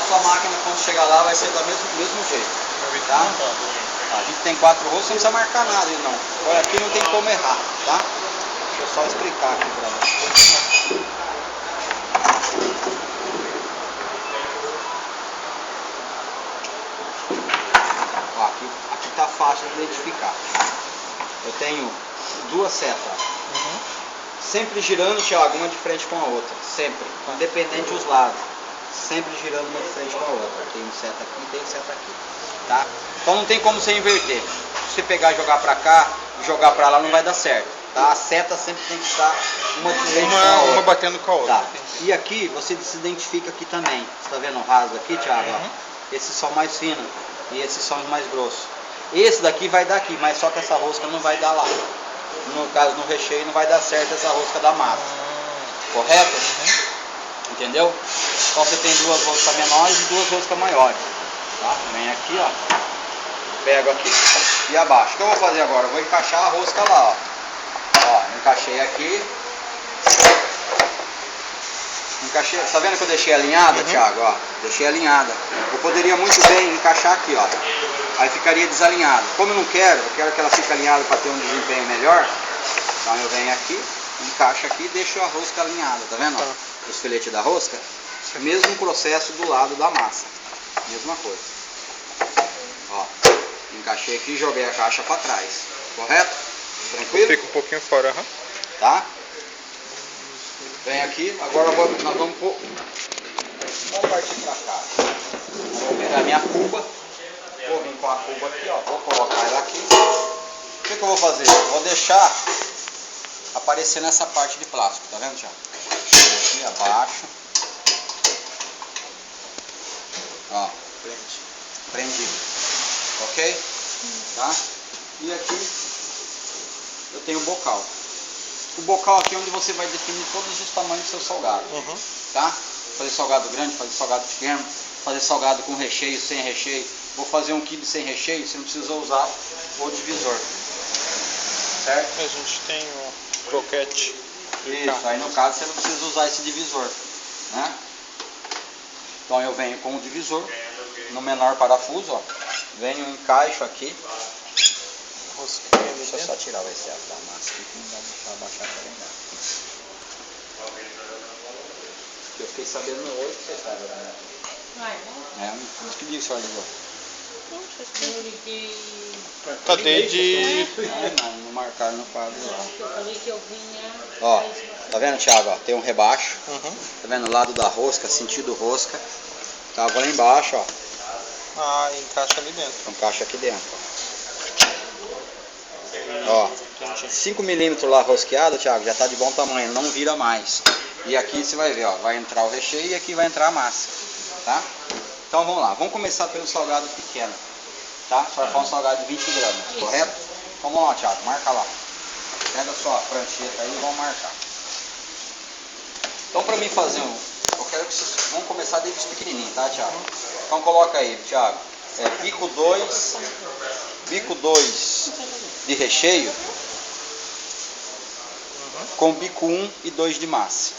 sua máquina, quando chegar lá, vai ser do mesmo jeito. Tá? A gente tem 4 roscas, não precisa marcar nada, não. Olha, aqui não tem como errar, tá? Deixa eu só explicar aqui pra você. Ó, aqui tá fácil de identificar. Eu tenho 2 setas. Sempre girando, Thiago, uma de frente com a outra. Sempre. Independente dos lados. Sempre girando uma de frente com a outra. Tem um seta aqui e tem um seta aqui. Tá? Então não tem como você inverter. Se você pegar e jogar pra cá e jogar pra lá, não vai dar certo. Tá? A seta sempre tem que estar uma de frente com a outra. Uma batendo com a outra. Tá. E aqui você se identifica aqui também. Você tá vendo o raso aqui, Thiago? Esses são mais finos e esses são os mais grossos. Esse daqui vai dar aqui, mas só que essa rosca não vai dar lá. No caso, no recheio não vai dar certo essa rosca da massa. Correto? Entendeu? Então você tem 2 roscas menores e 2 roscas maiores. Tá? Vem aqui, ó. Pego aqui e abaixo. O que eu vou fazer agora? Eu vou encaixar a rosca lá, ó. Ó, encaixei aqui. Encaixei. Tá vendo que eu deixei alinhada, Thiago? Ó, deixei alinhada. Eu poderia muito bem encaixar aqui, ó. Aí ficaria desalinhado. Como eu não quero, eu quero que ela fique alinhada para ter um desempenho melhor. Então eu venho aqui, encaixo aqui e deixo a rosca alinhada, tá vendo? Ó, os filetes da rosca. Mesmo processo do lado da massa. Mesma coisa. Ó, encaixei aqui e joguei a caixa para trás. Correto? Tranquilo? Fica um pouquinho fora, Tá? Vem aqui, agora nós vamos partir para cá. Vou pegar minha cuba. Vou vir com a cuba aqui, ó. Vou colocar ela aqui. O que eu vou fazer? Eu vou deixar aparecer nessa parte de plástico, tá vendo, Thiago? Aqui abaixo. Ó, prendi. Ok? Tá? E aqui eu tenho o bocal. O bocal aqui é onde você vai definir todos os tamanhos do seu salgado. Tá? Fazer salgado grande, fazer salgado pequeno, fazer salgado com recheio, sem recheio. Vou fazer um quibe sem recheio, você não precisa usar o divisor. Certo? A gente tem o croquete. Isso, aí no caso você não precisa usar esse divisor. Né? Então eu venho com o divisor, no menor parafuso, ó. Venho, encaixo aqui. Deixa eu só tirar o excesso da massa aqui, que não dá pra abaixar pra lembrar. Eu fiquei sabendo no outro que você estava, né? Que dia que o senhor ligou? Eu liguei. Tá desde. Não marcaram no quadro lá. Eu falei que eu vinha. Ó, tá vendo, Thiago? Ó, tem um rebaixo. Tá vendo o lado da rosca, sentido rosca. Tava lá embaixo, ó. Ah, encaixa ali dentro. Encaixa aqui dentro. Ó, 5 milímetros lá rosqueado, Thiago, já tá de bom tamanho, não vira mais. E aqui você vai ver, ó, vai entrar o recheio e aqui vai entrar a massa, tá? Então vamos lá, vamos começar pelo salgado pequeno, tá? Você vai fazer um salgado de 20 gramas, correto? Então vamos lá, Thiago, marca lá. Pega a sua prancheta aí e vamos marcar. Então pra mim fazer eu quero que vocês vamos começar desde os pequenininhos, tá, Thiago? Então coloca aí, Thiago, bico 2 de recheio com bico 1 e 2 de massa.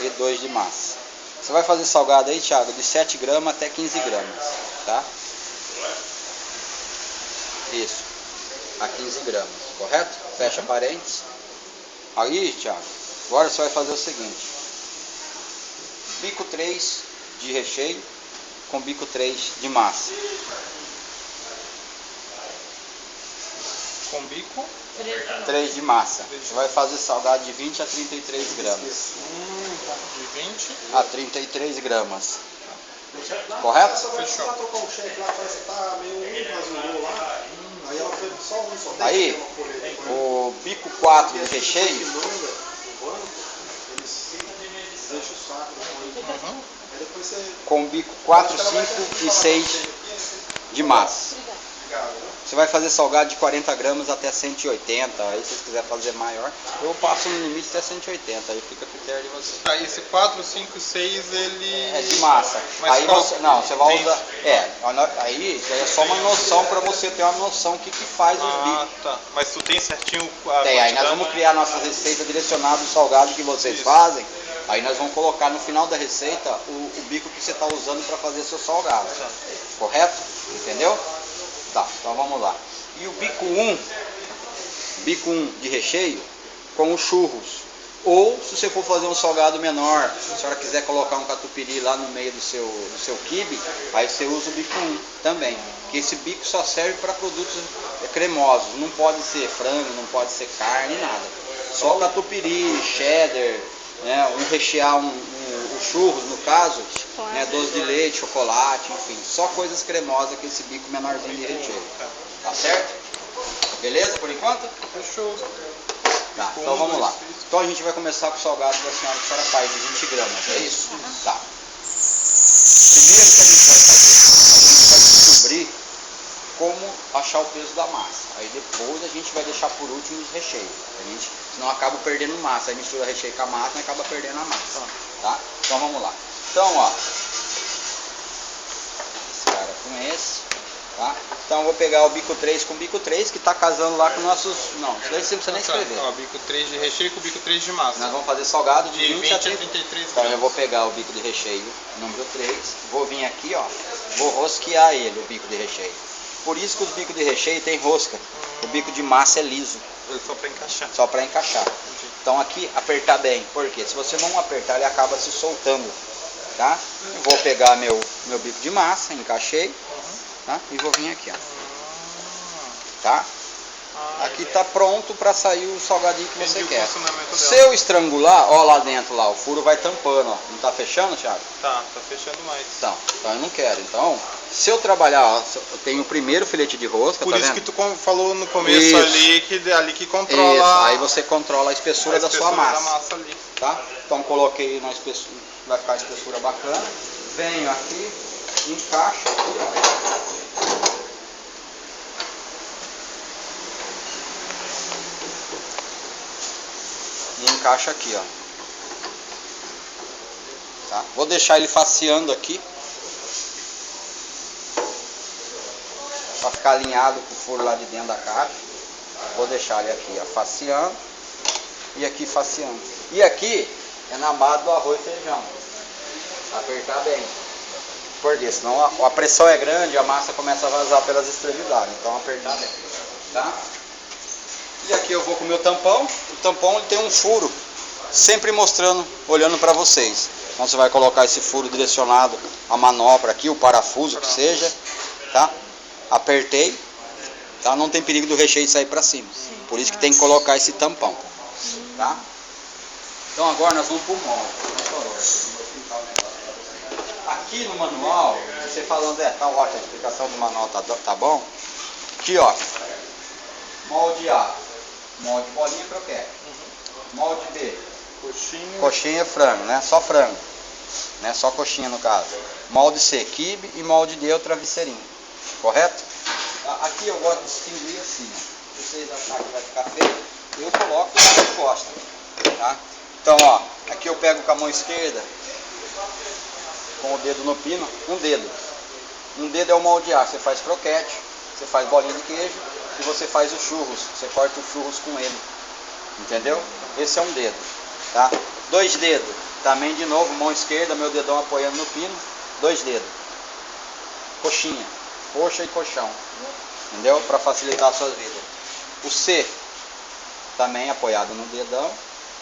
E 2 de massa. Você vai fazer salgado aí, Thiago, de 7 gramas até 15 gramas, tá? Isso, a 15 gramas, correto? Fecha parênteses. Aí, Thiago, agora você vai fazer o seguinte: bico 3 de recheio com bico 3 de massa. Com bico? 3 de massa. Você vai fazer salgado de 20 a 33 gramas. De 20 a 33 gramas. Correto? Fechou. Aí, o bico 4 de recheio com bico 4, 5 e 6 de massa. Você vai fazer salgado de 40 gramas até 180, aí se você quiser fazer maior, eu passo no limite até 180, aí fica a critério de você. Aí esse 4, 5, 6 ele... É de massa. Mas Aí qual? você, não, você vai 20. usar... aí é só uma noção para você ter uma noção o que faz os bicos. Tá. Mas tu tem certinho a Tem, aí nós quantidade? vamos criar nossa receita direcionada do salgado que vocês fazem. Aí nós vamos colocar no final da receita o bico que você está usando para fazer seu salgado. Correto? Entendeu? Tá, então vamos lá. E o bico 1 de recheio com os churros. Ou se você for fazer um salgado menor, se a senhora quiser colocar um catupiry lá no meio do seu quibe, aí você usa o bico 1 também. Porque esse bico só serve para produtos cremosos. Não pode ser frango, não pode ser carne, nada. Só catupiry, cheddar, né, rechear os churros no caso, né, doce de leite, chocolate, enfim. Só coisas cremosas que esse bico menorzinho de recheio. Tá certo? Beleza por enquanto? Fechou. Tá, então vamos lá. Então a gente vai começar com o salgado da senhora que a senhora faz de 20 gramas, é isso? Tá. Primeiro que a gente vai fazer, a gente vai descobrir como achar o peso da massa. Aí depois a gente vai deixar por último os recheios. Senão acaba perdendo massa. Aí mistura recheio com a massa e acaba perdendo a massa. Tá? Então vamos lá. Então, ó. Esse cara com esse. Tá? Então eu vou pegar o bico 3 com o bico 3, que está casando lá com nossos... Não, isso daí você não precisa nem escrever. Ó, bico 3 de recheio com bico 3 de massa. Nós vamos fazer salgado de 20 a 33 Então gramas. eu vou pegar o bico de recheio, número 3, vou vir aqui, ó, vou rosquear ele, o bico de recheio. Por isso que os bicos de recheio tem rosca. O bico de massa é liso. Só para encaixar. Só para encaixar. Então aqui, apertar bem. Porque se você não apertar, ele acaba se soltando. Tá? Eu vou pegar meu bico de massa, encaixei. Tá? E vou vir aqui, ó. Tá? Aqui tá pronto para sair o salgadinho que você quer. Se eu estrangular, ó lá dentro, lá, o furo vai tampando, ó. Não tá fechando, Thiago? Tá fechando mais. Então eu não quero. Então, se eu trabalhar, ó, eu tenho o primeiro filete de rosca, Por tá isso vendo? que tu falou no começo Isso. ali que controla. Isso, aí você controla a espessura da sua massa. Da massa ali. Tá? Então coloquei na espessura, vai ficar a espessura bacana. Venho aqui, encaixo aqui, ó. E encaixa aqui, ó. Tá? Vou deixar ele faceando aqui, para ficar alinhado com o furo lá de dentro da caixa. Vou deixar ele aqui, ó, faceando. E aqui faceando. E aqui é na base do arroz e feijão. Apertar bem. Porque senão a pressão é grande, a massa começa a vazar pelas extremidades. Então apertar bem. Tá? E aqui eu vou com o meu tampão. O tampão ele tem um furo, sempre mostrando, olhando para vocês. Então você vai colocar esse furo direcionado à manopla aqui, o parafuso que seja, tá? Apertei, tá? Não tem perigo do recheio sair para cima. Por isso que tem que colocar esse tampão, tá? Então agora nós vamos pro molde. Aqui no manual, você falando, tá ótimo, a explicação do manual tá bom. Aqui, ó, molde A, molde bolinha croquete. Molde B, coxinha frango, né? Só frango, né? Só coxinha no caso. Molde C, quibe, e molde D é o travesseirinho. Correto? Aqui eu gosto de distinguir assim, ó. Se vocês acharem que vai ficar feio, eu coloco nas costas, tá? Então, ó, aqui eu pego com a mão esquerda, com o dedo no pino, um dedo. Um dedo é o molde A, você faz croquete, você faz bolinha de queijo e você faz os churros, você corta os churros com ele. Entendeu? Esse é um dedo, tá? 2 dedos, também de novo, mão esquerda, meu dedão apoiando no pino, 2 dedos. Coxinha, coxa e colchão, entendeu? Para facilitar a sua vida. O C, também apoiado no dedão,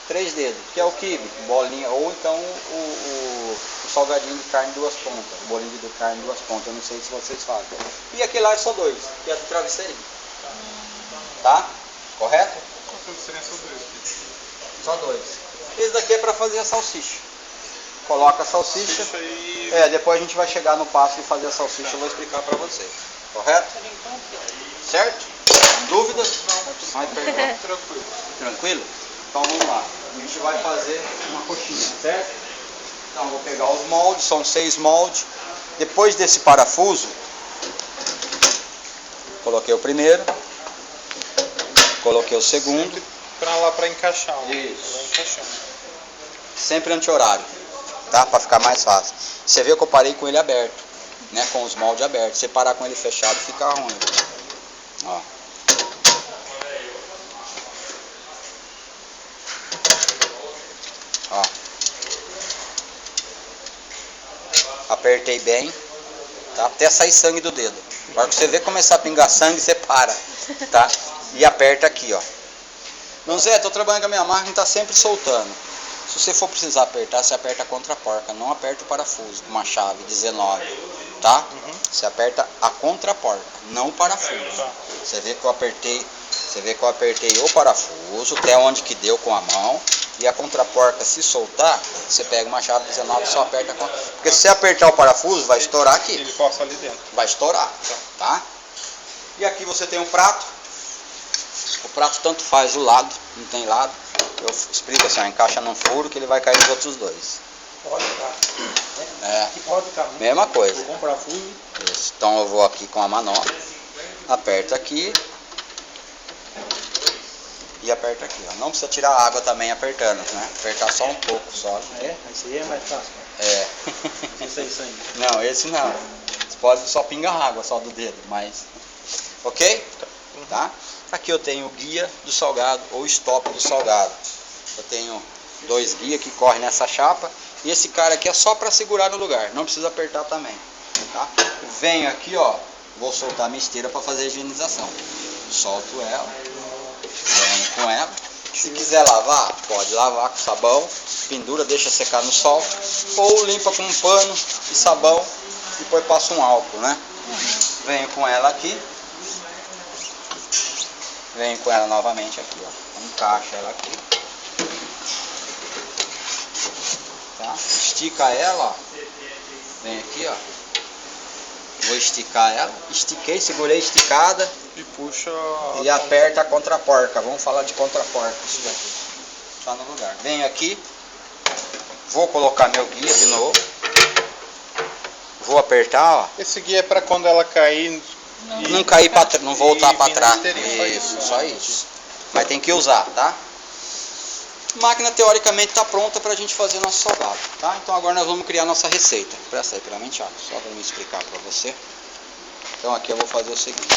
3 dedos, que é o quibe, bolinha, ou então o salgadinho de carne 2 pontas, o bolinho de carne 2 pontas, eu não sei se vocês fazem. E aquele lá é só 2, que é do travesseirinho. Tá? Correto? Só 2. Esse daqui é para fazer a salsicha. Coloca a salsicha. Depois a gente vai chegar no passo de fazer a salsicha, eu vou explicar para vocês. Correto? Certo? Dúvidas? Mais perguntas? Tranquilo. Tranquilo? Então vamos lá. A gente vai fazer uma coxinha, certo? Então eu vou pegar os moldes, são 6 moldes. Depois desse parafuso, coloquei o primeiro, coloquei o segundo. Para encaixar. Isso. Sempre anti-horário, tá? Para ficar mais fácil. Você viu que eu parei com ele aberto, né? Com os moldes abertos. Se parar com ele fechado, fica ruim. Ó. Ó. Apertei bem, tá? Até sair sangue do dedo. Agora que você vê começar a pingar sangue, você para, tá? E aperta aqui, ó. Não, Zé, tô trabalhando com a minha máquina e tá sempre soltando. Se você for precisar apertar, você aperta a contraporca, não aperta o parafuso com uma chave 19, tá? Você aperta a contraporca, não o parafuso. Você vê que eu apertei o parafuso até onde que deu com a mão. E a contraporca, se soltar, você pega uma chave 19 e só aperta a contraporca. Porque se você apertar o parafuso, vai estourar aqui. Ele força ali dentro. Vai estourar, tá? E aqui você tem um prato. O prato tanto faz o lado, não tem lado. Eu explico assim, ó, encaixa num furo que ele vai cair nos outros dois. Pode ficar. É, Pode ficar. mesma coisa. Com parafuso. Isso. Então eu vou aqui com a manopla, aperto aqui e aperto aqui, ó. Não precisa tirar a água também apertando, né? Apertar só um pouco só. É, esse aí é mais fácil. É. Esse aí sangue. Não, esse não. Você pode só pingar água só do dedo, mas. Ok? Tá? Aqui eu tenho o guia do salgado ou stop do salgado. Eu tenho 2 guias que correm nessa chapa. E esse cara aqui é só para segurar no lugar. Não precisa apertar também. Tá? Venho aqui, ó. Vou soltar a minha esteira para fazer a higienização. Solto ela. Venho com ela. Se quiser lavar, pode lavar com sabão. Pendura, deixa secar no sol. Ou limpa com um pano e sabão. E depois passa um álcool, né? Venho com ela aqui. Venho com ela novamente aqui, ó. Encaixa ela aqui. Tá? Estica ela, ó. Vem aqui, ó. Vou esticar ela. Estiquei, segurei esticada. E puxa. E aperta a contraporca. Vamos falar de contraporca. Isso daqui. Tá no lugar. Venho aqui. Vou colocar meu guia de novo. Vou apertar, ó. Esse guia é pra quando ela cair. Não cair para não voltar E para vir na trás. esteirinha, Isso, só isso. Mas tem que usar, tá? A máquina teoricamente está pronta para a gente fazer nosso salgado, tá? Então agora nós vamos criar nossa receita. Presta aí pela mente, só para me explicar para você. Então aqui eu vou fazer o seguinte.